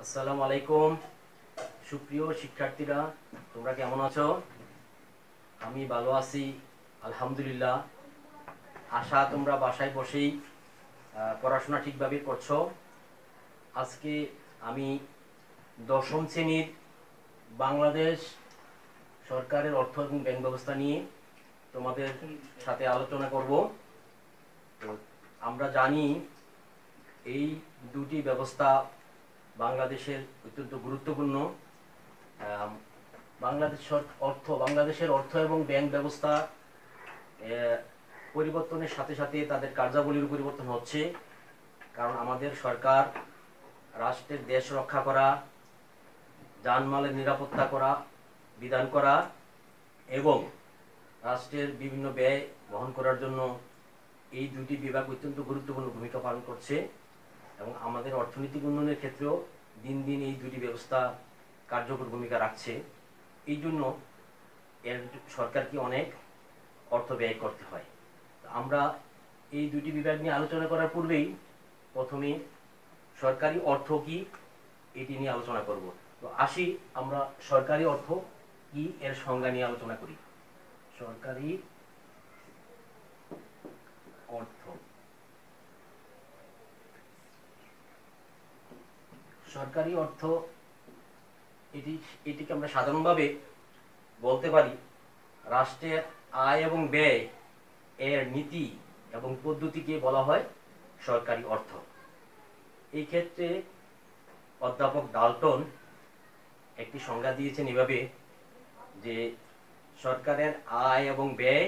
আসসালামু আলাইকুম সুপ্রিয় শিক্ষার্থীরা, তোমরা কেমন আছো? আমি ভালো আছি আলহামদুলিল্লাহ। আশা তোমরা বাসায় বসেই পড়াশোনা ঠিকভাবে করছো। আজকে আমি দশম শ্রেণীর বাংলাদেশ সরকারের অর্থ এবং ব্যাংক ব্যবস্থা নিয়ে তোমাদের সাথে আলোচনা করব। তো আমরা জানি এই দুটি ব্যবস্থা বাংলাদেশের অত্যন্ত গুরুত্বপূর্ণ। বাংলাদেশের অর্থ এবং ব্যাংক ব্যবস্থা পরিবর্তনের সাথে সাথে তাদের কার্যাবলীর পরিবর্তন হচ্ছে, কারণ আমাদের সরকার রাষ্ট্রের দেশ রক্ষা করা, জানমালের নিরাপত্তা করা, বিধান করা এবং রাষ্ট্রের বিভিন্ন ব্যয় বহন করার জন্য এই দুটি বিভাগ অত্যন্ত গুরুত্বপূর্ণ ভূমিকা পালন করছে এবং আমাদের অর্থনৈতিক উন্নয়নের ক্ষেত্রেও দিন দিন এই দুটি ব্যবস্থা কার্যকর ভূমিকা রাখছে। এই জন্য এর সরকারকে অনেক অর্থ ব্যয় করতে হয়। আমরা এই দুটি বিভাগ নিয়ে আলোচনা করার পূর্বেই প্রথমে সরকারি অর্থ কি এটি নিয়ে আলোচনা করব। তো আসি আমরা সরকারি অর্থ কি এর সংজ্ঞা নিয়ে আলোচনা করি। সরকারি অর্থ, সরকারি অর্থ এটিকে আমরা সাধারণভাবে বলতে পারি রাষ্ট্রের আয় এবং ব্যয় এর নীতি এবং পদ্ধতিকে বলা হয় সরকারি অর্থ। এই ক্ষেত্রে অধ্যাপক ডাল্টন একটি সংজ্ঞা দিয়েছেন এভাবে যে সরকারের আয় এবং ব্যয়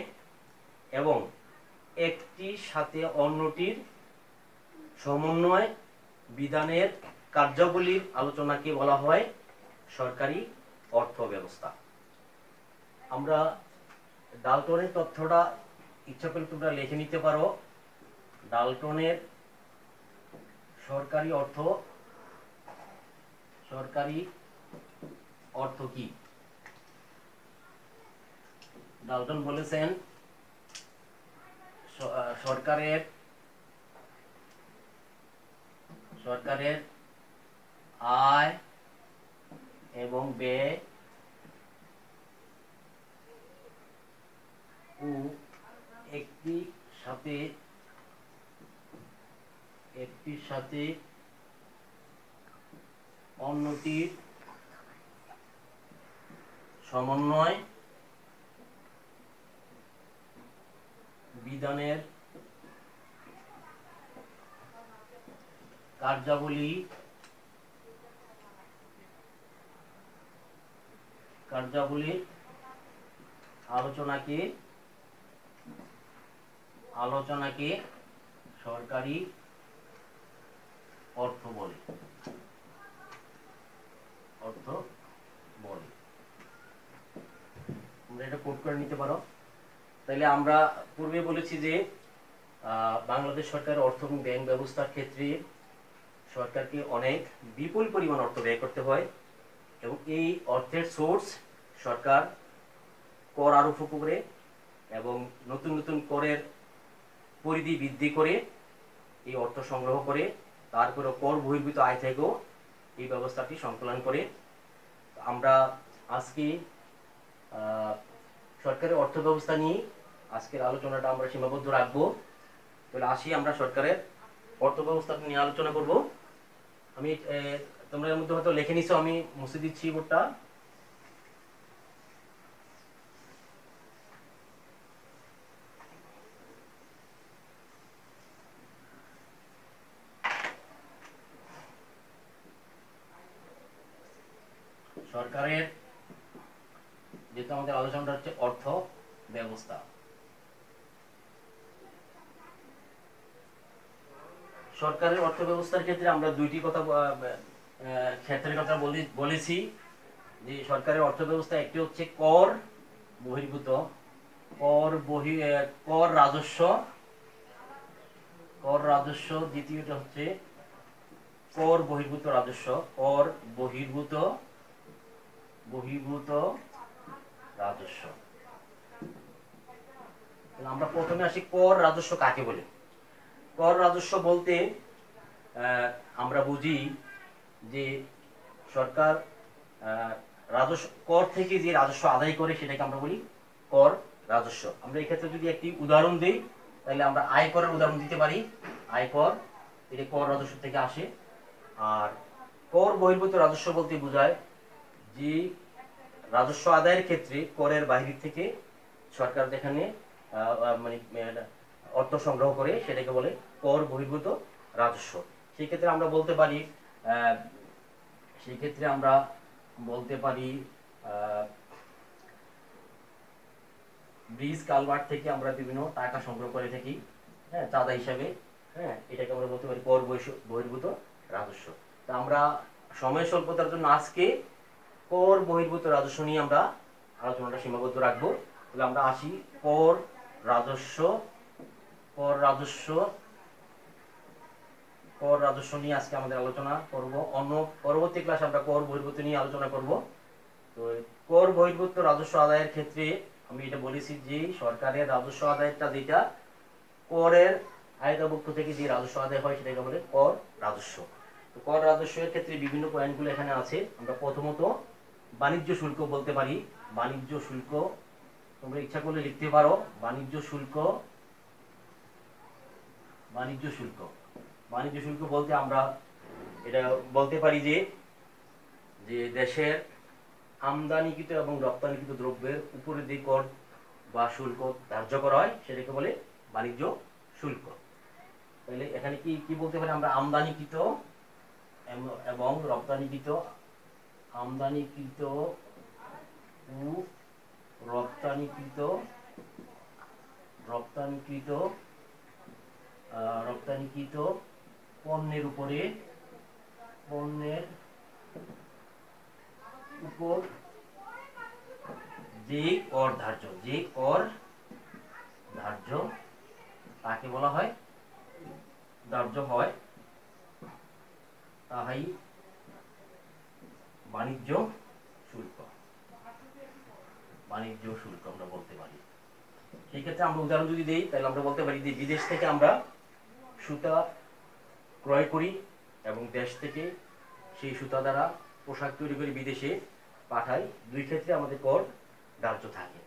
এবং একটির সাথে অন্যটির সমন্বয় বিধানের কার্যাবলীর আলোচনাকে বলা হয় সরকারি অর্থ ব্যবস্থা। আমরা ডাল্টনের তথ্যটা ইচ্ছা করলে তোমরা লিখে নিতে পারো। ডাল্টনের সরকারি অর্থ কি? ডাল্টন বলেছেন সরকারের আয় এবং ব্যয় ও একটির সাথে অন্যটির সমন্বয় বিধানের কার্যাবলী আলোচনাকে সরকারি অর্থ বলে। তোমরা এটা কোড করে নিতে পারো। তাইলে আমরা পূর্বে বলেছি যে বাংলাদেশ সরকারের অর্থ এবং ব্যাংক ব্যবস্থার ক্ষেত্রে সরকারকে অনেক বিপুল পরিমাণ অর্থ ব্যয় করতে হয় এবং এই অর্থের সোর্স সরকার কর আরোপ করে এবং নতুন নতুন করের পরিধি বৃদ্ধি করে এই অর্থ সংগ্রহ করে, তারপরে কর বহির্ভূত আয় থেকেও এই ব্যবস্থাটি সংকলন করে। আমরা আজকে সরকারের অর্থ ব্যবস্থা নিয়ে আজকের আলোচনাটা আমরা সীমাবদ্ধ রাখবো। তাহলে আসি আমরা সরকারের অর্থ ব্যবস্থা নিয়ে আলোচনা করব। আমি তোমরা এর মধ্যে হয়তো লিখে নিছো, আমি মুছে দিচ্ছি বোর্ডটা। সরকারের যেহেতু আমাদের আলোচনাটা হচ্ছে অর্থ ব্যবস্থা, সরকারের অর্থ ব্যবস্থার ক্ষেত্রে আমরা দুইটি ক্ষেত্রের কথা বলেছি যে সরকারের অর্থ ব্যবস্থা একটি হচ্ছে কর বহির্ভূত, কর রাজস্ব, দ্বিতীয়টা হচ্ছে কর বহির্ভূত রাজস্ব। আমরা প্রথমে আসি কর রাজস্ব কাকে বলে। কর রাজস্ব বলতে আমরা বুঝি যে সরকার রাজস্ব কর থেকে যে রাজস্ব আদায় করে সেটাকে আমরা বলি কর রাজস্ব। আমরা এক্ষেত্রে যদি একটি উদাহরণ দিই তাহলে আমরা আয়করের উদাহরণ দিতে পারি। আয়কর এটা কর রাজস্ব থেকে আসে। আর কর বহির্ভূত রাজস্ব বলতে বোঝায় যে রাজস্ব আদায়ের ক্ষেত্রে করের বাহির থেকে সরকার যেখানে মানে অর্থ সংগ্রহ করে সেটাকে বলে কর বহির্ভূত রাজস্ব। সেই ক্ষেত্রে আমরা বলতে পারি ব্রিজ কালভার্ট থেকে আমরা বিভিন্ন টাকা সংগ্রহ করে থাকি, হ্যাঁ, চাঁদা হিসাবে। হ্যাঁ, এটাকে আমরা বলতে পারি কর বহির্ভূত রাজস্ব। তা আমরা সময় স্বল্পতার জন্য আজকে কর বহির্ভূত রাজস্ব নিয়ে আমরা আলোচনাটা সীমাবদ্ধ রাখবো। তাহলে আমরা আসি কর রাজস্ব নিয়ে আজকে আমাদের আলোচনা করব। পরবর্তী ক্লাসে আমরা কর বহির্ভূত নিয়ে আলোচনা করব। তো কর বহির্ভূত রাজস্ব আদায়ের ক্ষেত্রে আমি এটা বলেছি যে সরকারের রাজস্ব আদায়টা যেটা করের আয়তাভুক্ত থেকে যে রাজস্ব আদায় হয় সেটাকে বলে কর রাজস্ব। তো কর রাজস্বের ক্ষেত্রে বিভিন্ন পয়েন্টগুলো এখানে আছে। আমরা প্রথমত বাণিজ্য শুল্ক বলতে পারি। বাণিজ্য শুল্ক তোমরা ইচ্ছা করলে লিখতে পারো। বাণিজ্য শুল্ক বলতে আমরা এটা বলতে পারি যে দেশের আমদানিকৃত এবং রপ্তানিকৃত দ্রব্যের উপরে যে কর বা শুল্ক ধার্য করা হয় সেটাকে বলে বাণিজ্য শুল্ক। তাহলে এখানে কি বলতে পারি আমরা? আমদানিকৃত এবং রপ্তানিকৃত পণ্যের উপর যে কর ধার্য তাকে বলা হয় তাহাই বাণিজ্য শুল্ক আমরা বলতে পারি। সেই ক্ষেত্রে আমরা উদাহরণ যদি দিই তাহলে আমরা বলতে পারি যে বিদেশ থেকে আমরা সুতা ক্রয় করি এবং দেশ থেকে সেই সুতা দ্বারা পোশাক তৈরি করে বিদেশে পাঠাই। দুই ক্ষেত্রে আমাদের কর ধার্য থাকে।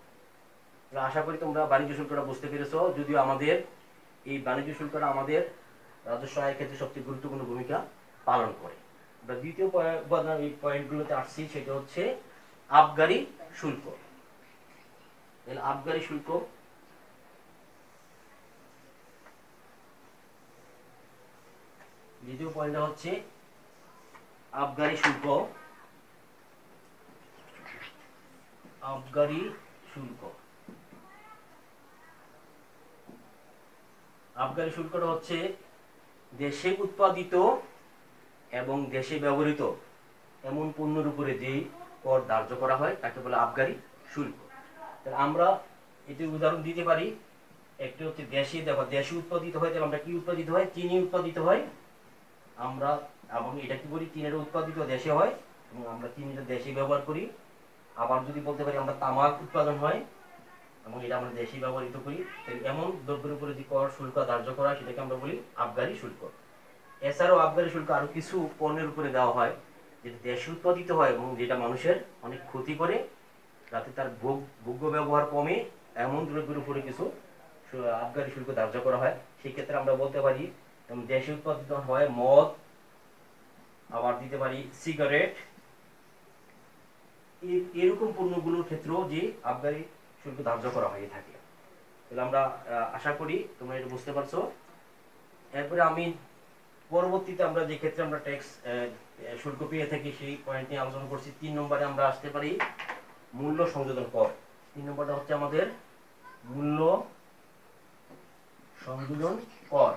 আশা করি তোমরা বাণিজ্য শুল্কটা বুঝতে পেরেছো। যদিও আমাদের এই বাণিজ্য শুল্কটা আমাদের রাজস্ব আয়ের ক্ষেত্রে সবচেয়ে গুরুত্বপূর্ণ ভূমিকা পালন করে। আমরা দ্বিতীয় পয়েন্টগুলোতে আসছি, সেটা হচ্ছে আবগারি শুল্ক। আবগারি শুল্ক দ্বিতীয় পয়েন্টটা হচ্ছে আবগারি শুল্ক। আবগারি শুল্কটা হচ্ছে দেশে উৎপাদিত এবং দেশে ব্যবহৃত এমন পণ্যের উপরে যে কর ধার্য করা হয় তাকে বলে আবগারি শুল্ক। তাহলে আমরা এটির উদাহরণ দিতে পারি। একটি হচ্ছে দেশে উৎপাদিত হয়। তাহলে আমরা কি উৎপাদিত হয়? চিনি উৎপাদিত হয়। আমরা এবং এটা কি করি? চিনিটা উৎপাদিত দেশে হয় এবং আমরা চিনিটা দেশে ব্যবহার করি। আবার যদি বলতে পারি আমরা তামাক উৎপাদন হয় এবং এটা আমরা দেশে ব্যবহৃত করি। এমন দ্রব্যের উপরে যে কর শুল্ক ধার্য করা হয় সেটাকে আমরা বলি আবগারি শুল্ক। এছাড়াও আবগারি শুল্ক আরো কিছু পণ্যের উপরে দেওয়া হয় যেটা দেশে উৎপাদিত হয় এবং যেটা মানুষের অনেক ক্ষতি করে, যাতে তার ভোগ্য ব্যবহার কমে, এমন দ্রব্যের উপরে কিছু আবগারি শুল্ক ধার্য করা হয়। সেক্ষেত্রে আমরা বলতে পারি দেশে উৎপাদিত হয় মদ, আবার দিতে পারি সিগারেট, এরকম পণ্যগুলোর ক্ষেত্রেও যে আবগারি শুল্ক ধার্য করা হয়ে থাকে। তাহলে আমরা আশা করি তোমরা এটা বুঝতে পারছো। এরপরে আমি পরবর্তীতে আমরা যে ক্ষেত্রে আমরা ট্যাক্স শুল্ক পেয়ে থাকি সেই পয়েন্ট নিয়ে আলোচনা করছি। 3 নম্বরে আমরা আসতে পারি মূল্য সংযোজন কর। 3 নম্বরটা হচ্ছে আমাদের মূল্য সংযোজন কর।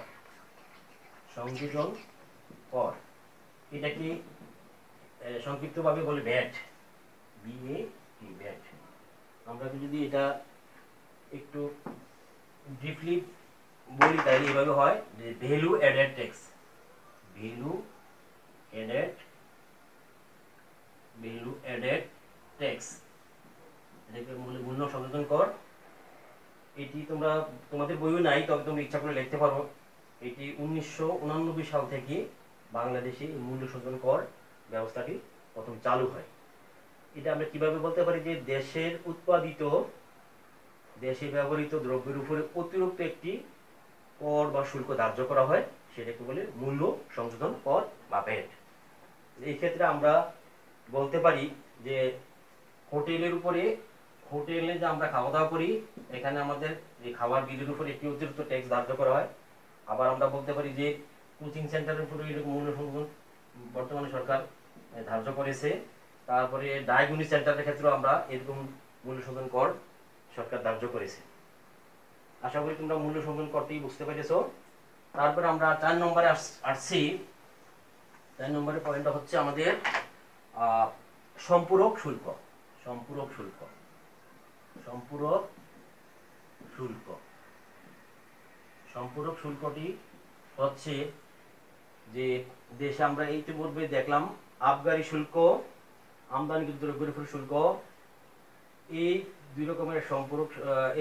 এটা কি সংক্ষিপ্তভাবে বলে ভ্যাট। ভ্যাট। আমরা যদি এটা একটু ব্রিফলি বলি তাহলে এভাবে হয় যে ভ্যালু অ্যাডেড ট্যাক্স। এটাকে বলে মূল্য সংযোজন কর। এটি তোমাদের বইও নাই, তবে তোমরা ইচ্ছা করে লিখতে পারো। এটি 1989 সাল থেকে বাংলাদেশে মূল্য সংযোজন কর ব্যবস্থাটি প্রথম চালু হয়। এটা আমরা কিভাবে বলতে পারি যে দেশের উৎপাদিত, দেশে ব্যবহৃত দ্রব্যের উপরে অতিরিক্ত একটি কর বা শুল্ক ধার্য করা হয়, সেটাকে বলে মূল্য সংশোধন কর বা ভ্যাট। এই ক্ষেত্রে আমরা বলতে পারি যে হোটেলের উপরে, হোটেলে যে আমরা খাওয়া দাওয়া করি, এখানে আমাদের এই খাবার বিলের উপরে একটি অতিরিক্ত ট্যাক্স ধার্য করা হয়। আবার আমরা বলতে পারি যে কোচিং সেন্টারের উপরে এরকম মূল্য সংশোধন বর্তমানে সরকার ধার্য করেছে। তারপরে ডায়াগনস্টিক সেন্টারের ক্ষেত্রেও আমরা এরকম মূল্য সংশোধন কর সরকার ধার্য করেছে। আশা করি তোমরা মূল্য সংশোধন করতে বুঝতে পেরেছো। তারপরে আমরা 4 নম্বরে আসছি। 4 নম্বরের পয়েন্টটা হচ্ছে আমাদের সম্পূরক শুল্ক। সম্পূরক শুল্ক, সম্পূরক শুল্ক, সম্পূরক শুল্কটি হচ্ছে যে দেশে আমরা ইতিপূর্বে দেখলাম আবগারি শুল্ক, আমদানিকৃত দ্রব্যের উপর শুল্ক, এই দুই রকমের সম্পূরক,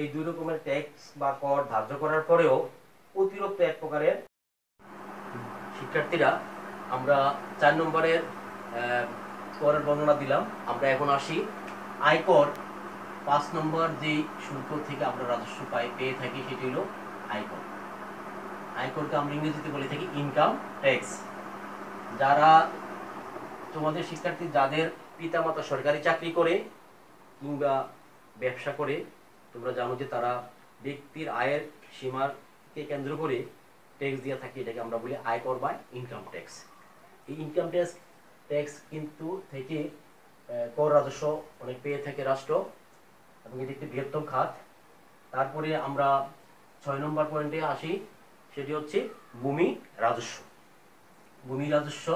এই দুই রকমের ট্যাক্স বা কর ধার্য করার পরেও অতিরিক্ত এক প্রকারের শিক্ষার্থীরা আমরা 4 নম্বরের করের বর্ণনা দিলাম। আমরা এখন আসি আয়কর। 5 নম্বর যে শুল্ক থেকে আমরা রাজস্ব পেয়ে থাকি সেটি হলো আয়কর। আয়করকে আমরা ইংরেজিতে বলে থাকি ইনকাম ট্যাক্স। যারা তোমাদের শিক্ষার্থী যাদের পিতামাতা সরকারি চাকরি করে কিংবা ব্যবসা করে, তোমরা জানো যে তারা ব্যক্তির আয়ের সীমাকে কেন্দ্র করে ট্যাক্স দিয়ে থাকি, এটাকে আমরা বলি আয়কর বা ইনকাম ট্যাক্স। এই ইনকাম ট্যাক্স কিন্তু থেকে কর রাজস্ব অনেক পেয়ে থাকে রাষ্ট্র, এবং এটি একটি বৃহত্তম খাত। তারপরে আমরা 6 নম্বর পয়েন্টে আসি, সেটি হচ্ছে ভূমি রাজস্ব। ভূমি রাজস্ব,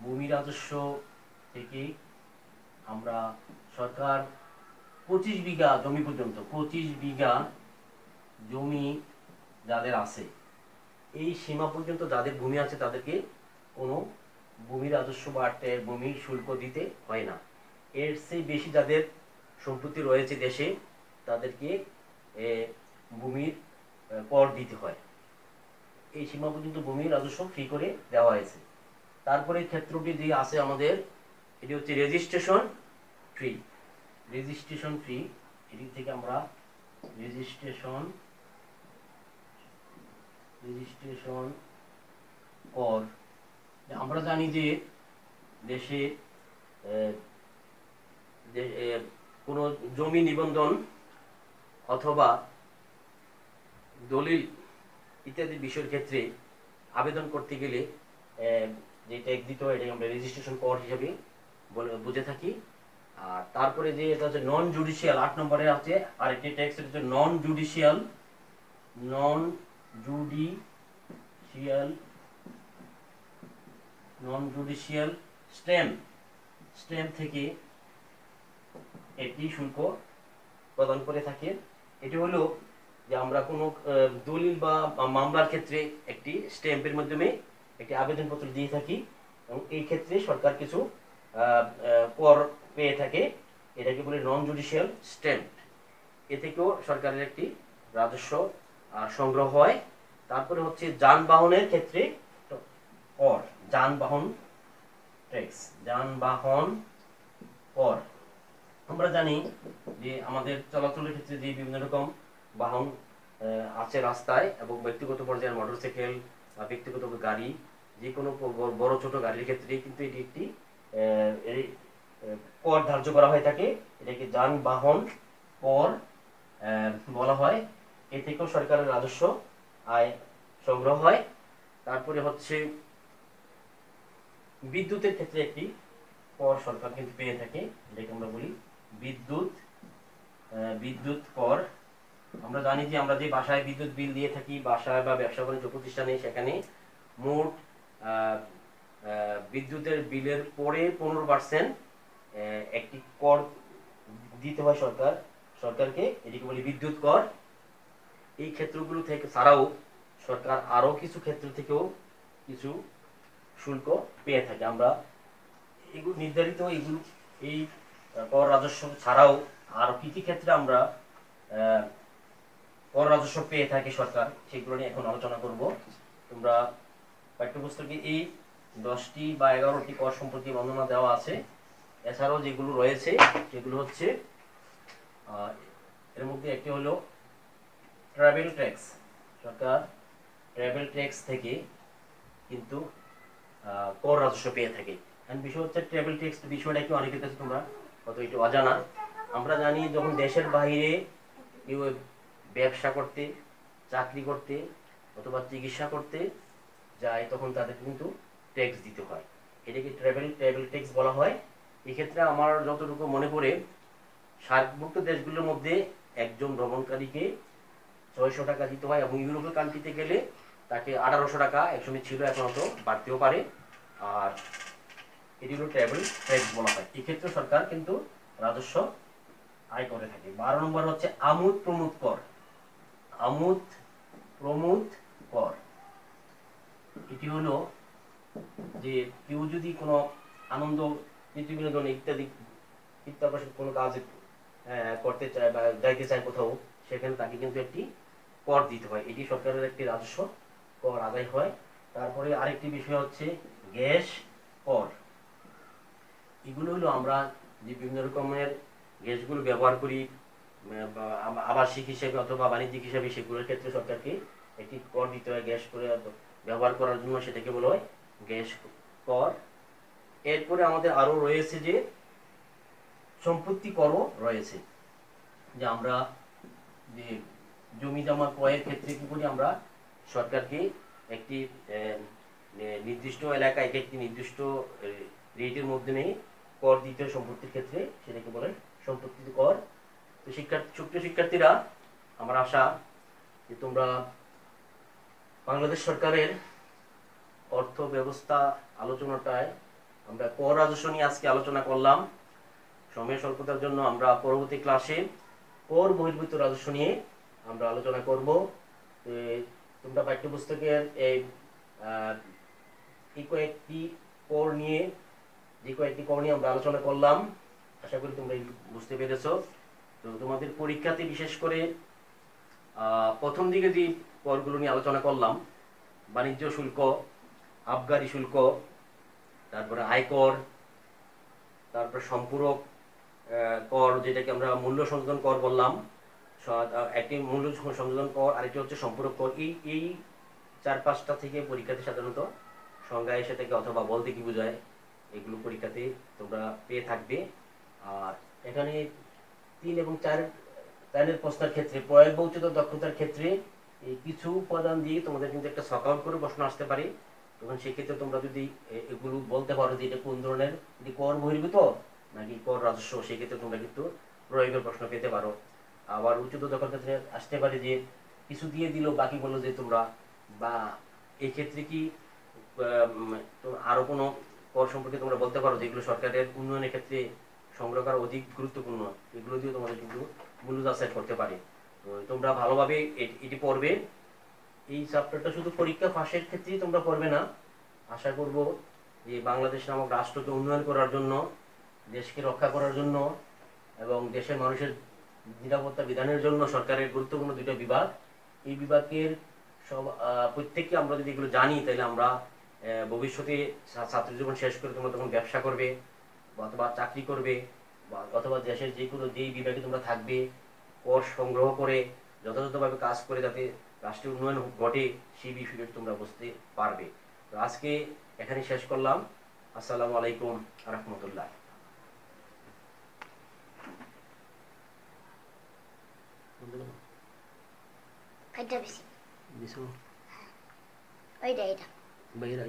ভূমি রাজস্ব থেকে আমরা সরকার 25 বিঘা জমি পর্যন্ত, 25 বিঘা জমি যাদের আছে, এই সীমা পর্যন্ত যাদের ভূমি আছে তাদেরকে কোনো ভূমি রাজস্ব বা ভূমি শুল্ক দিতে হয় না। এর চেয়ে বেশি যাদের সম্পত্তি রয়েছে দেশে তাদেরকে ভূমির কর দিতে হয়। এই সীমা পর্যন্ত ভূমির রাজস্ব ফ্রি করে দেওয়া হয়েছে। তারপরে ক্ষেত্রটি যে আছে আমাদের, এটি হচ্ছে রেজিস্ট্রেশন ফি। রেজিস্ট্রেশন ফি, এদিক থেকে আমরা রেজিস্ট্রেশন কর। আমরা জানি যে দেশে কোনো জমি নিবন্ধন অথবা দলিল ইত্যাদি বিষয়ের ক্ষেত্রে আবেদন করতে গেলে যে ট্যাক্স দিতে হয়, এটাকে আমরা রেজিস্ট্রেশন কর হিসেবে বুঝে থাকি। আর তারপরে যে এটা হচ্ছে নন জুডিশিয়াল, 8 নম্বরে আছে আরেকটি ট্যাক্স, এটা হচ্ছে নন জুডিশিয়াল স্ট্যাম্প থেকে একটি শুল্ক প্রদান করে থাকে। এটি হলো যে আমরা কোনো দলিল বা মামলার ক্ষেত্রে একটি স্ট্যাম্পের মাধ্যমে একটি আবেদনপত্র দিয়ে থাকি, এবং এই ক্ষেত্রে সরকার কিছু কর পেয়ে থাকে, এটাকে বলে নন জুডিশিয়াল স্ট্যাম্প। এ থেকেও সরকারের একটি রাজস্ব সংগ্রহ হয়। তারপরে হচ্ছে যানবাহনের ক্ষেত্রে কর, যানবাহন ট্যাক্স, যানবাহন কর। আমরা জানি যে আমাদের চলাচলের ক্ষেত্রে যে বিভিন্ন রকম বাহন আছে রাস্তায়, এবং ব্যক্তিগত পর্যায়ের মোটরসাইকেল বা ব্যক্তিগত গাড়ি, যে কোনো বড় ছোট গাড়ির ক্ষেত্রে কিন্তু এটি একটি কর ধার্য করা হয়ে থাকে, এটাকে যানবাহন কর বলা হয়। এ থেকেও সরকারের রাজস্ব আয় সংগ্রহ হয়। তারপরে হচ্ছে বিদ্যুতের ক্ষেত্রে একটি কর সরকার কিন্তু পেয়ে থাকে, এটাকে আমরা বলি বিদ্যুৎ কর। আমরা জানি যে আমরা যে বাসায় বিদ্যুৎ বিল দিয়ে থাকি, বাসায় বা ব্যবসা বাণিজ্য প্রতিষ্ঠানে, সেখানে মোট বিদ্যুতের বিলের পরে 15% একটি কর দিতে হয় সরকারকে, এটিকে বলি বিদ্যুৎ কর। এই ক্ষেত্রগুলো থেকে ছাড়াও সরকার আরো কিছু ক্ষেত্র থেকেও কিছু শুল্ক পেয়ে থাকে। আমরা এগুলো নির্ধারিত, এগুলো এই কর রাজস্ব ছাড়াও আর কি কি ক্ষেত্রে আমরা কর রাজস্ব পেয়ে থাকি সরকার, সেগুলো নিয়ে এখন আলোচনা করব। তোমরা পাঠ্যপুস্তকে এই 10টি বা 11টি কর সম্পর্কে বর্ণনা দেওয়া আছে। এছাড়াও যেগুলো রয়েছে সেগুলো হচ্ছে এর মধ্যে একটি হলো ট্রাভেল ট্যাক্স। সরকার ট্রাভেল ট্যাক্স থেকে কিন্তু কর রাজস্ব পেয়ে থাকে। এন্ড বিষয় হচ্ছে ট্রাভেল ট্যাক্স বিষয়টা কি অনেকের কাছে তোমরা হয়তো একটু অজানা। আমরা জানি যখন দেশের বাইরে কেউ ব্যবসা করতে, চাকরি করতে অথবা চিকিৎসা করতে যায় তখন তাদের কিন্তু ট্যাক্স দিতে হয়। এটাকে ট্রাভেল ট্যাক্স বলা হয়। এক্ষেত্রে আমার যতটুকু মনে পড়ে সার্কভুক্ত দেশগুলোর মধ্যে একজন ভ্রমণকারীকে 600 টাকা দিতে হয় এবং ইউরোপীয় কান্ট্রিতে গেলে তাকে 1800 টাকা একসময় ছিল, এখন হয়তো বাড়তেও পারে। আর এটি হলো ট্রাভেল ট্যাক্স বলা হয়। এক্ষেত্রে সরকার কিন্তু রাজস্ব আয় করে থাকে। 12 নম্বর হচ্ছে আমোদ প্রমোদ কর। আমোদ প্রমোদ কর এটি হলো যে কেউ যদি কোনো আনন্দ বিনোদন ইত্যাদি চিত্তাকর্ষক কোনো কাজ করতে চায় বা যাইতে চায় কোথাও, সেখানে তাকে কিন্তু একটি কর দিতে হয়। এটি সরকারের একটি রাজস্ব কর আদায় হয়। তারপরে আরেকটি বিষয় হচ্ছে গ্যাস কর। এগুলো হলো আমরা যে বিভিন্ন রকমের গ্যাসগুলো ব্যবহার করি আবাসিক হিসেবে অথবা বাণিজ্যিক হিসেবে, সেগুলোর ক্ষেত্রে সরকারকে একটি কর দিতে হয় গ্যাস করে ব্যবহার করার জন্য, সেটাকে বলা হয় গ্যাস কর। এরপরে আমাদের আরো রয়েছে যে সম্পত্তি করও রয়েছে, যে আমরা যে জমি জমা ক্রয়ের ক্ষেত্রে কি করি, আমরা সরকারকে একটি নির্দিষ্ট এলাকায় একটি নির্দিষ্ট রেটের মধ্যে নেই কর দিতে হয় সম্পত্তির ক্ষেত্রে, সেটাকে বলে সম্পত্তি কর। তো সুপ্রিয় শিক্ষার্থীরা, আমার আশা যে তোমরা বাংলাদেশ সরকারের অর্থ ব্যবস্থা আলোচনাটায় আমরা কর রাজস্ব নিয়ে আজকে আলোচনা করলাম। সময় স্বল্পতার জন্য আমরা পরবর্তী ক্লাসে কর বহির্ভূত রাজস্ব নিয়ে আমরা আলোচনা করব। তোমরা পাঠ্যপুস্তকের এই কয়েকটি কর নিয়ে আমরা আলোচনা করলাম, আশা করি তোমরা বুঝতে পেরেছো। তো তোমাদের পরীক্ষাতে বিশেষ করে প্রথম দিকে যে করগুলো নিয়ে আলোচনা করলাম, বাণিজ্য শুল্ক, আবগারি শুল্ক, তারপরে আয়কর, তারপর সম্পূরক কর যেটাকে আমরা মূল্য সংযোজন কর বললাম, একটি মূল্য সংযোজন কর, আরেকটি হচ্ছে সম্পূরক কর। এই 4-5টা থেকে পরীক্ষাতে সাধারণত সংজ্ঞা এসে থাকে অথবা বলতে কি বোঝায়, এগুলো পরীক্ষাতে তোমরা পেয়ে থাকবে। আর এখানে 3 এবং 4 প্রশ্নের ক্ষেত্রে প্রয়োগবৌচিত দক্ষতার ক্ষেত্রে এই কিছু উপাদান দিয়ে তোমাদের কিন্তু একটা সক আউট করে প্রশ্ন আসতে পারে। তখন সেক্ষেত্রে তোমরা যদি এগুলো বলতে পারো যে এটা কোন ধরনের, এটি কর বহির্ভূত নাকি কর রাজস্ব, সেক্ষেত্রে তোমরা কিন্তু প্রয়োগের প্রশ্ন পেতে পারো। আবার উচ্চতর দক্ষতার ক্ষেত্রে আসতে পারে যে কিছু দিয়ে দিল, বাকি বললো যে তোমরা, বা এই ক্ষেত্রে কি আরো কোনো কর সম্পর্কে তোমরা বলতে পারো যেগুলো সরকারের উন্নয়নের ক্ষেত্রে সংগ্রহ করা অধিক গুরুত্বপূর্ণ, এগুলো দিয়ে তোমাদের কিন্তু মূল্য যাচাই করতে পারে। তো তোমরা ভালোভাবে এটি পড়বে। এই চ্যাপ্টারটা শুধু পরীক্ষা ফাঁসের ক্ষেত্রেই তোমরা পড়বে না, আশা করব যে বাংলাদেশ নামক রাষ্ট্রকে উন্নয়ন করার জন্য, দেশকে রক্ষা করার জন্য এবং দেশের মানুষের নিরাপত্তা বিধানের জন্য সরকারের গুরুত্বপূর্ণ 2টা বিভাগ, এই বিভাগের সব প্রত্যেককে আমরা যদি এগুলো জানি, তাহলে আমরা ভবিষ্যতে ছাত্র জীবন শেষ করে তোমরা তখন ব্যবসা করবে অথবা চাকরি করবে, অথবা দেশের যেই বিভাগে তোমরা থাকবে, কর সংগ্রহ করে যথাযথভাবে কাজ করে যাতে রাষ্ট্রের উন্নয়ন ঘটে, সেই বিষয়টি তোমরা বুঝতে পারবে। তো আজকে এখানে শেষ করলাম। আসসালামু আলাইকুম রহমতুল্লাহ। এটা বেশি ওইটা এটা বাইরে